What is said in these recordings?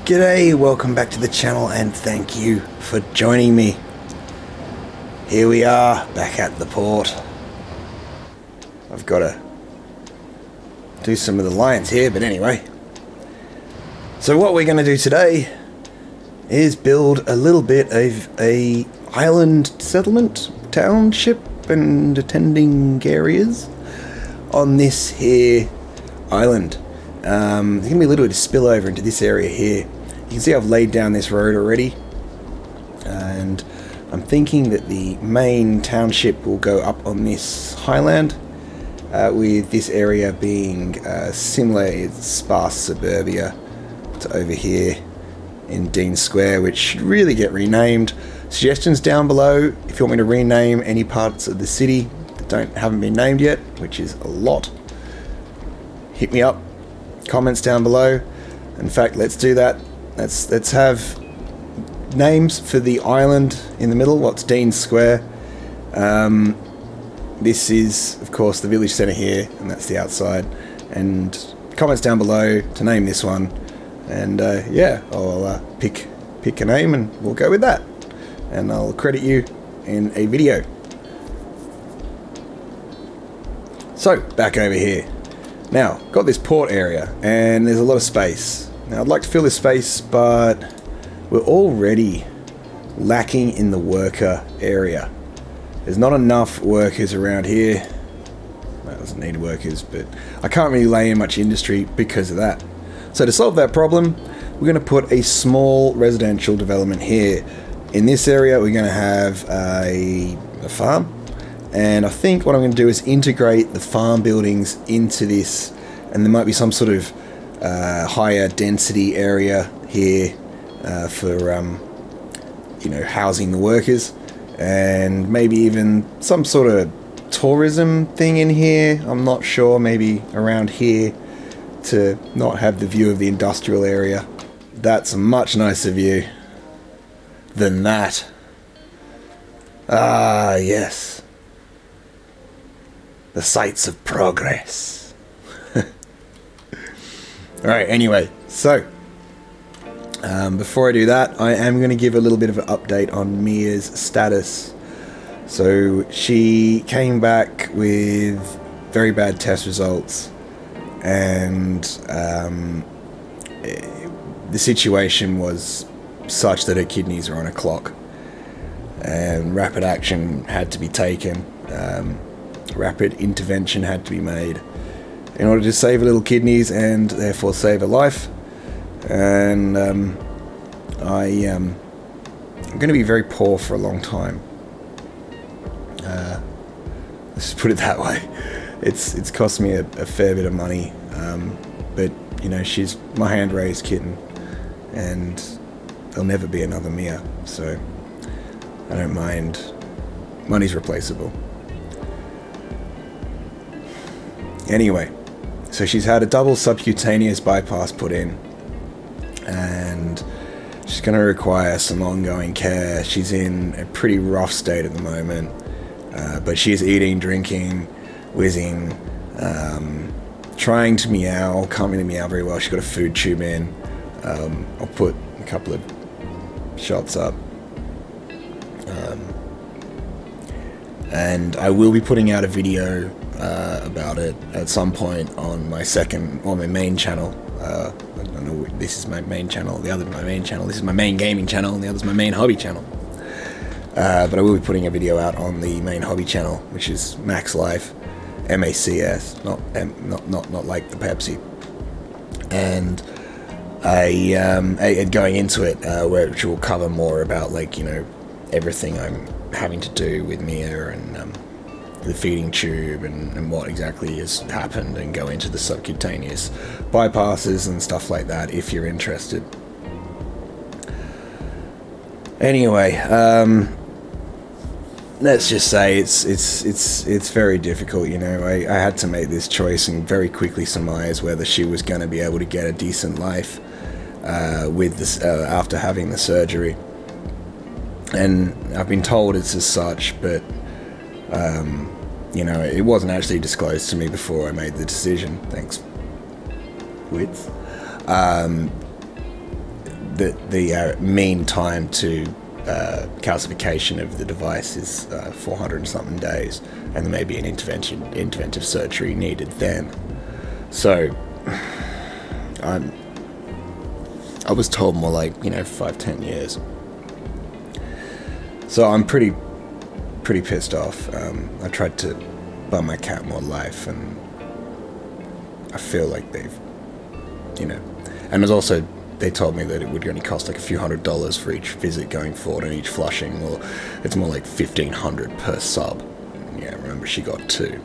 G'day, welcome back to the channel and thank you for joining me. Here we are, back at the port. I've got to do some of the lines here, but anyway. So what we're going to do today is build a little bit of a island settlement, township and attending areas on this here island. There's going to be a little bit of spillover into this area here. You can see I've laid down this road already, and I'm thinking that the main township will go up on this highland, with this area being similar, sparse suburbia to over here in Dean Square, which should really get renamed. Suggestions down below if you want me to rename any parts of the city that haven't been named yet, which is a lot. Hit me up, comments down below. In fact, let's do that. Let's have names for the island in the middle. What's Dean Square? This is, of course, the village centre here, and that's the outside. And comments down below to name this one. And yeah, I'll pick a name and we'll go with that. And I'll credit you in a video. So, back over here. Now, got this port area, and there's a lot of space. Now, I'd like to fill this space, but we're already lacking in the worker area. There's not enough workers around here. Well, it doesn't need workers, but I can't really lay in much industry because of that. So to solve that problem, we're going to put a small residential development here. In this area, we're going to have a farm. And I think what I'm going to do is integrate the farm buildings into this, and there might be some sort of higher density area here for housing the workers, and maybe even some sort of tourism thing in here. I'm not sure, maybe around here to not have the view of the industrial area. That's a much nicer view than that. Ah, yes. The sights of progress. Alright, anyway, so before I do that, I am going to give a little bit of an update on Mia's status. So she came back with very bad test results, and the situation was such that her kidneys are on a clock, and rapid action had to be taken. Rapid intervention had to be made in order to save her little kidneys and therefore save her life. And I'm going to be very poor for a long time. Let's just put it that way. It's cost me a fair bit of money, but you know, she's my hand-raised kitten, and there'll never be another Mia, so I don't mind. Money's replaceable. Anyway, so she's had a double subcutaneous bypass put in, and she's going to require some ongoing care. She's in a pretty rough state at the moment, but she is eating, drinking, whizzing, trying to meow, can't really meow very well. She's got a food tube in. I'll put a couple of shots up. And I will be putting out a video about it at some point on my main channel. I don't know, this is my main channel, the other is my main channel, this is my main gaming channel, and the other is my main hobby channel. But I will be putting a video out on the main hobby channel, which is Max Life, MACS, not like the Pepsi. And going into it, which will cover more about, like, you know, everything I'm having to do with Mia and the feeding tube and what exactly has happened, and go into the subcutaneous bypasses and stuff like that if you're interested. Anyway, let's just say it's very difficult, you know. I had to make this choice and very quickly surmise whether she was going to be able to get a decent life with this after having the surgery. And I've been told it's as such, but you know, it wasn't actually disclosed to me before I made the decision. Thanks, Wits. the mean time to calcification of the device is 400 and something days, and there may be an interventive surgery needed then. So I was told more like 5-10 years. So I'm pretty pissed off. I tried to buy my cat more life, and I feel like they've, and there's also, they told me that it would only cost like a few $100s for each visit going forward and each flushing. Well, it's more like $1,500 per sub. Yeah, remember, she got 2.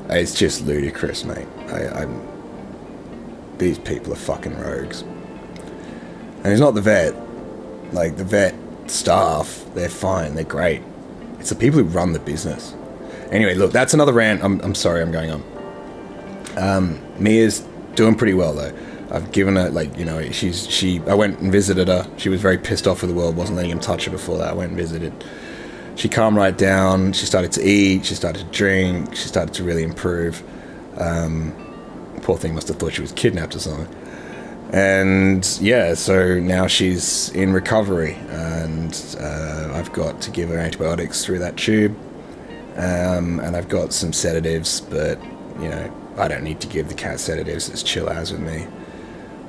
It's just ludicrous, mate. These people are fucking rogues. And it's not the vet. Like, the vet staff, they're fine, they're great. It's the people who run the business. Anyway, look, that's another rant. I'm sorry I'm going on. Mia's doing pretty well, though. I've given her, I went and visited her. She was very pissed off with the world, wasn't letting him touch her before that. I went and visited. She calmed right down. She started to eat. She started to drink. She started to really improve. Poor thing must have thought she was kidnapped or something. And yeah, so now she's in recovery, and I've got to give her antibiotics through that tube. And I've got some sedatives, but, I don't need to give the cat sedatives. It's chill as with me.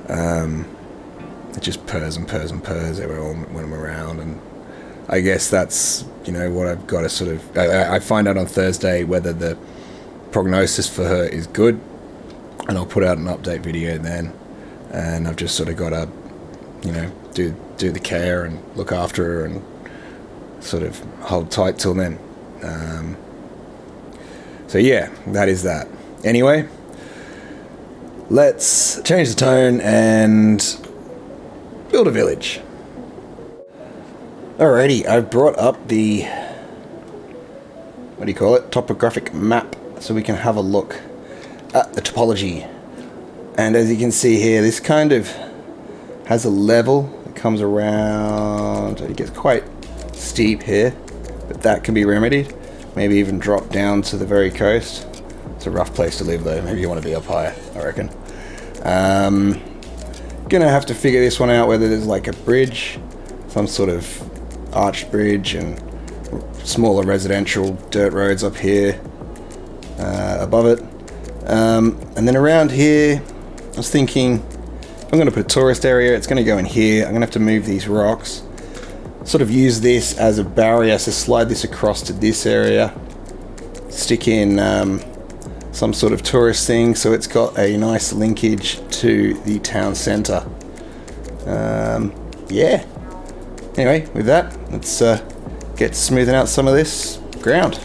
It just purrs and purrs and purrs when I'm around, and I guess that's what I've got to sort of. I find out on Thursday whether the prognosis for her is good, and I'll put out an update video then. And I've just sort of got to, do the care and look after her and sort of hold tight till then. So yeah, that is that. Anyway, let's change the tone and build a village. Alrighty, I've brought up the, topographic map, so we can have a look at the topology. And as you can see here, this kind of has a level that comes around. It gets quite steep here, but that can be remedied. Maybe even drop down to the very coast. It's a rough place to live, though. Maybe you want to be up higher, I reckon. Gonna have to figure this one out, whether there's like a bridge, some sort of arched bridge, and smaller residential dirt roads up here above it. And then around here, I was thinking, I'm going to put a tourist area. It's going to go in here. I'm going to have to move these rocks. Sort of use this as a barrier, so slide this across to this area. Stick in some sort of tourist thing, so it's got a nice linkage to the town centre. Yeah. Anyway, with that, let's get smoothing out some of this ground.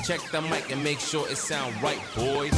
Check the mic and make sure it sound right, boys.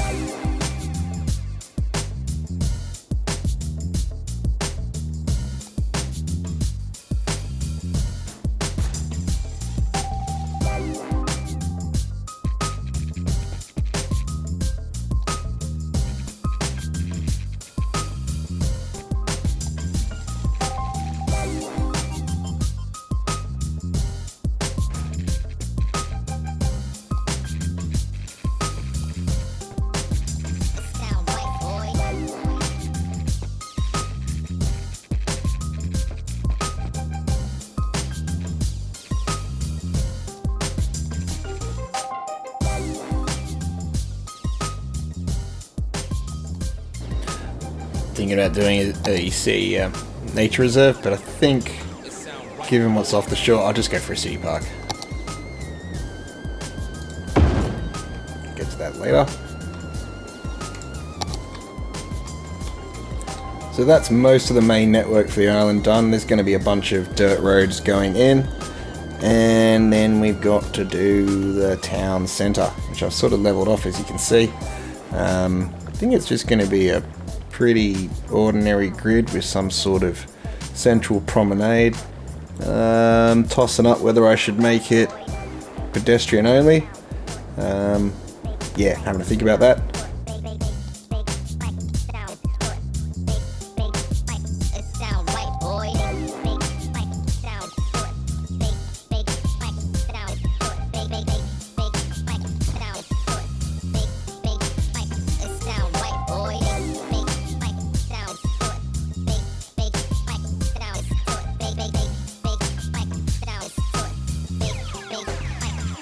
thinking about doing a sea nature reserve, but I think, given what's off the shore, I'll just go for a city park. Get to that later. So that's most of the main network for the island done. There's going to be a bunch of dirt roads going in, and then we've got to do the town centre, which I've sort of leveled off, as you can see. I think it's just going to be a pretty ordinary grid with some sort of central promenade. Tossing up whether I should make it pedestrian only. Yeah, having to think about that.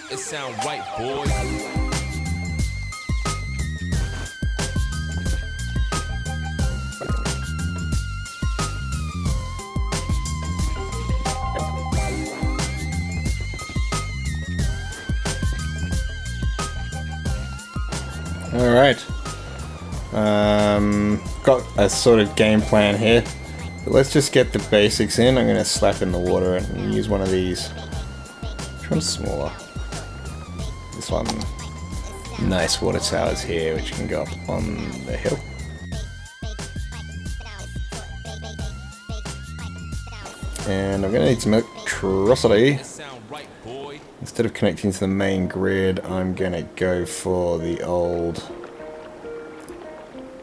It sound right, boy. Alright. Got a sort of game plan here. But let's just get the basics in. I'm going to slap in the water and use one of these. Which one's smaller? This one. Nice water towers here, which can go up on the hill. And I'm going to need some electricity. Instead of connecting to the main grid, I'm going to go for the old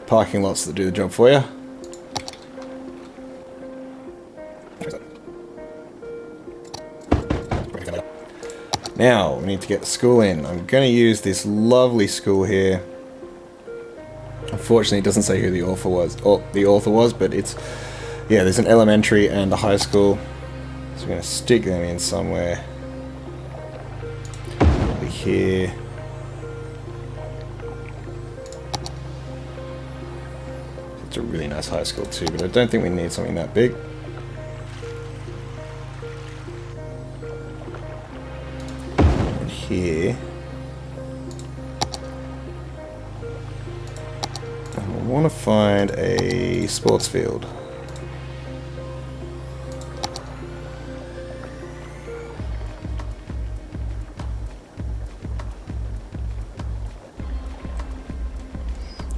parking lots that do the job for you. Now, we need to get the school in. I'm going to use this lovely school here. Unfortunately, it doesn't say who the author was, but it's, yeah, there's an elementary and a high school. So we're going to stick them in somewhere. Over here. It's a really nice high school too, but I don't think we need something that big. Here, I want to find a sports field.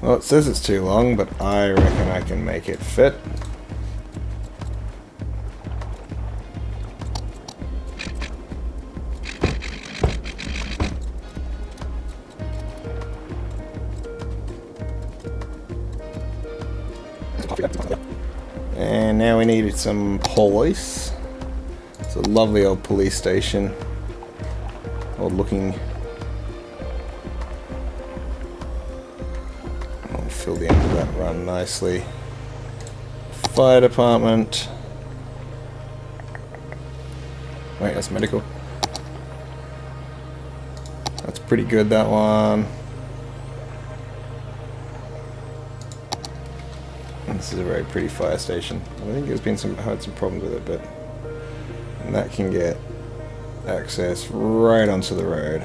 Well, it says it's too long, but I reckon I can make it fit. And now we needed some police. It's a lovely old police station. Old looking. I'll fill the end of that run nicely. Fire department. Wait, that's medical. That's pretty good, that one. This is a very pretty fire station. I think there's been had some problems with it, but and that can get access right onto the road.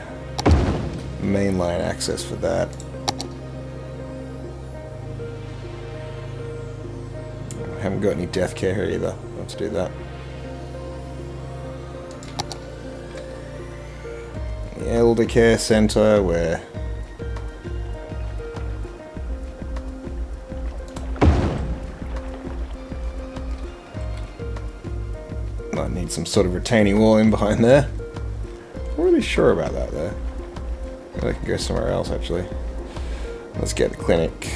Mainline access for that. Haven't got any death care here either. Let's do that. The elder care centre where I need some sort of retaining wall in behind there. Not really sure about that though. Maybe I can go somewhere else actually. Let's get the clinic.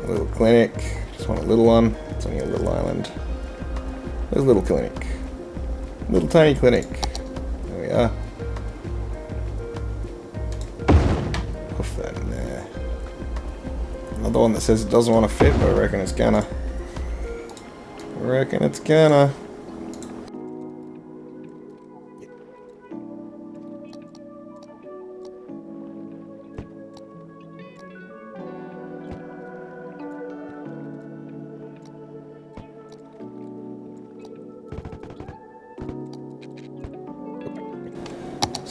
A little clinic. Just want a little one. It's only a little island. There's a little clinic. Little tiny clinic. There we are. Puff that in there. Another one that says it doesn't want to fit, but I reckon it's gonna. I reckon it's gonna.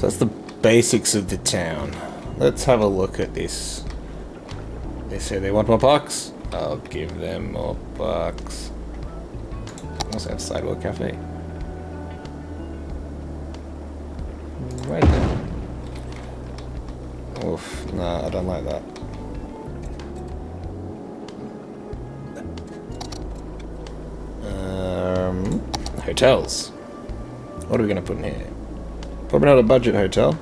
So that's the basics of the town. Let's have a look at this. They say they want more bucks. I'll give them more bucks. Also have Sidewalk Cafe. Right there. Oof, nah, I don't like that. Hotels. What are we going to put in here? Probably not a budget hotel.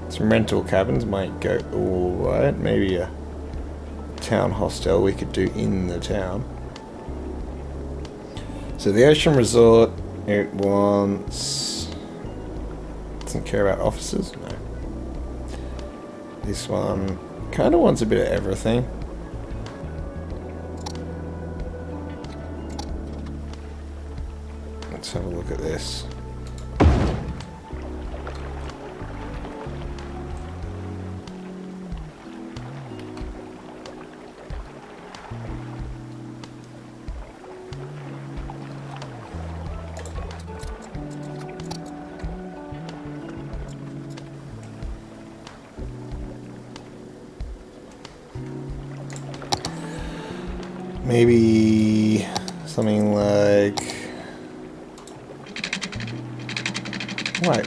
Some rental cabins might go alright. Maybe a town hostel we could do in the town. So the Ocean Resort, it wants... doesn't care about offices? No. This one kind of wants a bit of everything. Let's have a look at this. Maybe something like...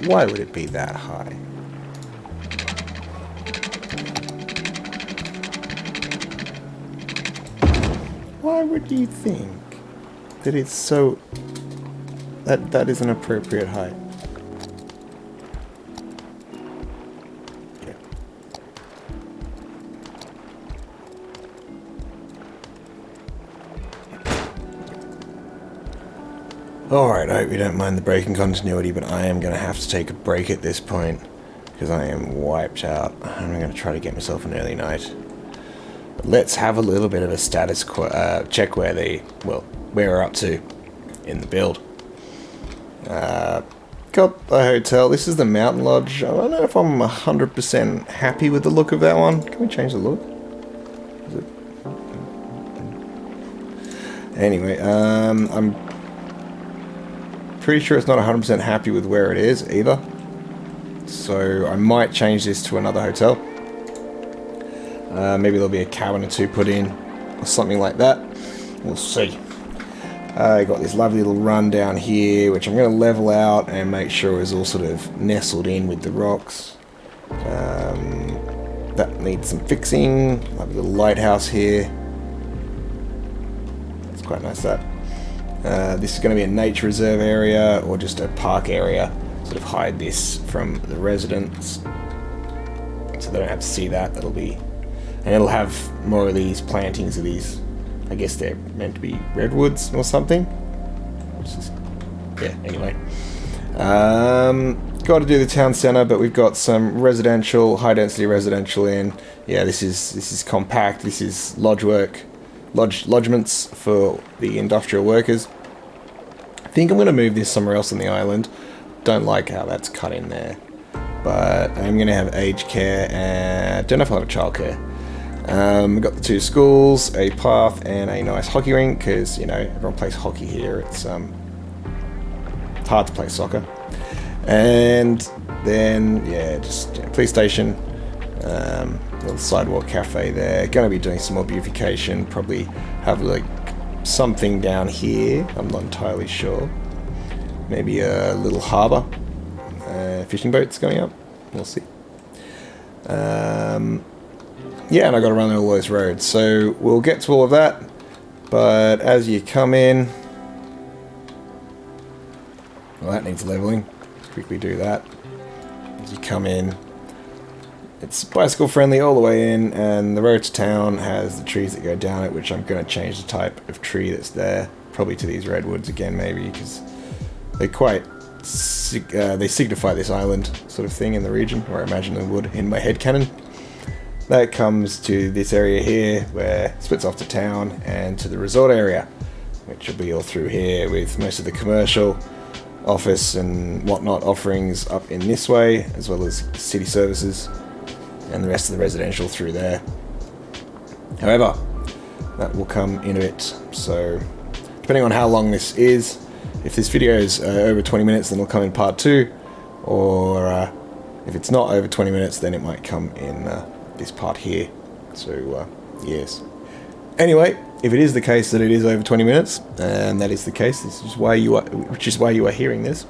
Why would it be that high? Why would you think that it's so... that is an appropriate height? Alright, I hope you don't mind the breaking continuity, but I am going to have to take a break at this point, because I am wiped out. I'm going to try to get myself an early night. But let's have a little bit of a status check where we're up to in the build. Got the hotel. This is the Mountain Lodge. I don't know if I'm 100% happy with the look of that one. Can we change the look? Is it... Anyway, I'm pretty sure it's not 100% happy with where it is either. So I might change this to another hotel. Maybe there'll be a cabin or two put in or something like that. We'll see. I got this lovely little run down here, which I'm going to level out and make sure is all sort of nestled in with the rocks. That needs some fixing. Lovely little lighthouse here. It's quite nice, that. This is going to be a nature reserve area or just a park area. Sort of hide this from the residents so they don't have to see that. That'll be, and it'll have more of these plantings of these. I guess they're meant to be redwoods or something. Yeah. Anyway, got to do the town center, but we've got some residential, high density residential in. Yeah, this is compact. This is lodgements for the industrial workers. I think I'm going to move this somewhere else on the island. Don't like how that's cut in there, but I'm going to have aged care and don't know if I'll have childcare. We've got the two schools, a path, and a nice hockey rink because you know everyone plays hockey here. It's hard to play soccer. And then yeah, just police station. Little sidewalk cafe there. Going to be doing some more beautification. Probably have like something down here. I'm not entirely sure. Maybe a little harbour. Fishing boats going up. We'll see. Yeah, and I got to run all those roads. So we'll get to all of that. But as you come in, well, that needs leveling. Let's quickly do that. As you come in. It's bicycle friendly all the way in, and the road to town has the trees that go down it, which I'm going to change the type of tree that's there, probably to these redwoods again, maybe, because they're quite, they signify this island sort of thing in the region, or I imagine they would in my head canon. That comes to this area here, where it splits off to town, and to the resort area, which will be all through here, with most of the commercial, office and whatnot offerings up in this way, as well as city services. And the rest of the residential through there. However, that will come in a bit. So, depending on how long this is, if this video is over 20 minutes, then it'll come in part 2, or If it's not over 20 minutes, then it might come in this part here. So, yes. Anyway, if it is the case that it is over 20 minutes, and that is the case, this is why you are hearing this.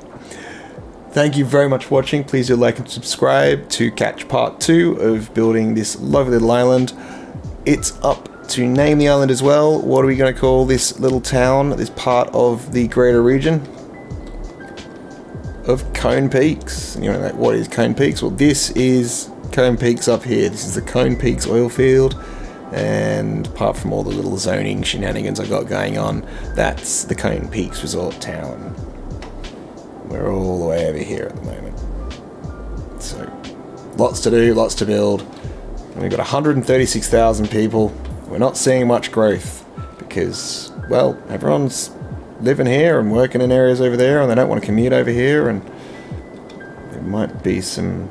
Thank you very much for watching. Please do like and subscribe to catch part 2 of building this lovely little island. It's up to name the island as well. What are we going to call this little town, this part of the greater region of Cone Peaks? You know, like, what is Cone Peaks? Well, this is Cone Peaks up here. This is the Cone Peaks oil field. And apart from all the little zoning shenanigans I got going on, that's the Cone Peaks Resort Town. We're all the way over here at the moment. So, lots to do, lots to build. And we've got 136,000 people. We're not seeing much growth because, well, everyone's living here and working in areas over there, and they don't want to commute over here, and there might be some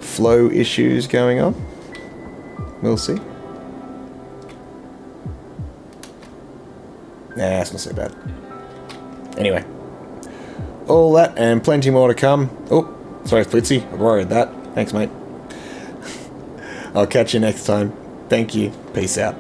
flow issues going on. We'll see. Nah, it's not so bad. Anyway, all that and plenty more to come. Oh, sorry, Flitzy, I borrowed that. Thanks, mate. I'll catch you next time. Thank you. Peace out.